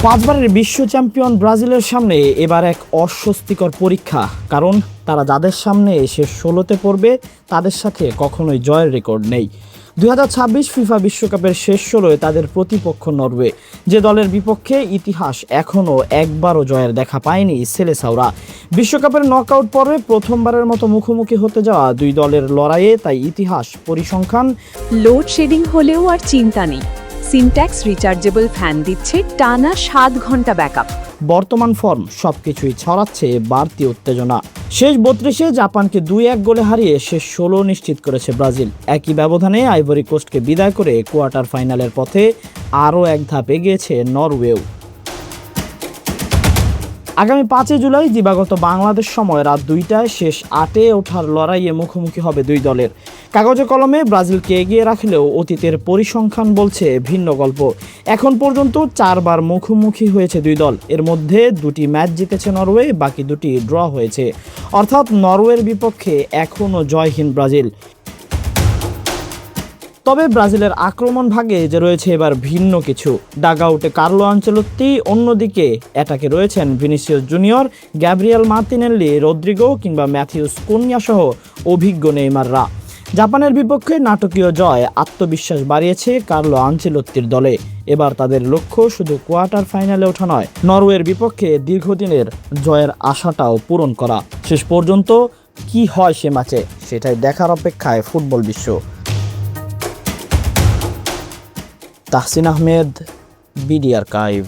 পাঁচবারের বিশ্ব চ্যাম্পিয়ন ব্রাজিলের সামনে এবার এক অস্বস্তিকর পরীক্ষা, কারণ তারা যাদের সামনে শেষ 16তে পড়বে তাদের সাথে কখনোই জয়ের রেকর্ড নেই। 2026 ফিফা বিশ্বকাপের শেষ 16-এ তাদের প্রতিপক্ষ নরওয়ে, যে দলের বিপক্ষে ইতিহাস এখনও একবারও জয়ের দেখা পায়নি সেলেসাওরা। বিশ্বকাপের নকআউট পর্বে প্রথমবারের মতো মুখোমুখি হতে যাওয়া দুই দলের লড়াইয়ে তাই ইতিহাস, পরিসংখ্যান। লোডশেডিং হলেও আর চিন্তা নেই, সিনট্যাক্স রিচার্জেবল ফ্যান দিচ্ছে টানা 7 ঘন্টা ব্যাকআপ। বর্তমান ফর্ম সবকিছুই ছড়াচ্ছে বাড়তি উত্তেজনা। শেষ 32-এ জাপানকে 2-1 গোলে হারিয়ে শেষ 16 নিশ্চিত করেছে ব্রাজিল। একই ব্যবধানে আইভরি কোস্টকে বিদায় করে কোয়ার্টার ফাইনালের পথে আরও এক ধাপ এগিয়েছে নরওয়েও। আগামী 5 জুলাই দিবাগত বাংলাদেশ সময় রাত 2টায় শেষ 8-এ ওঠার লড়াইয়ে মুখোমুখি হবে দুই দলের। কাগজে কলমে ব্রাজিলকে এগিয়ে রাখলেও অতীতের পরিসংখ্যান বলছে ভিন্ন গল্প। এখন পর্যন্ত 4 বার মুখোমুখি হয়েছে দুই দল, এর মধ্যে 2টি ম্যাচ জিতেছে নরওয়ে, বাকি 2টি ড্র হয়েছে। অর্থাৎ নরওয়ের বিপক্ষে এখনও জয়হীন ব্রাজিল। তবে ব্রাজিলের আক্রমণ ভাগে যে রয়েছে এবার ভিন্ন কিছু। ডাগআউটে কার্লো আনচেলত্তি, অন্যদিকে অ্যাটাকে রয়েছেন Vinicius Junior, Gabriel Martinelli, Rodrigo কিংবা ম্যাথিউস কুনিয়া সহ অভিজ্ঞ নেইমাররা। জাপানের বিপক্ষে নাটকীয় জয় আত্মবিশ্বাস বাড়িয়েছে কার্লো আনচেলত্তির দলে। এবার তাদের লক্ষ্য শুধু কোয়ার্টার ফাইনালে ওঠা নয়, নরওয়ের বিপক্ষে দীর্ঘদিনের জয়ের আশাটাও পূরণ করা। শেষ পর্যন্ত কি হয় সে ম্যাচে, সেটাই দেখার অপেক্ষায় ফুটবল বিশ্ব। Tahsin Ahmed, BD archive.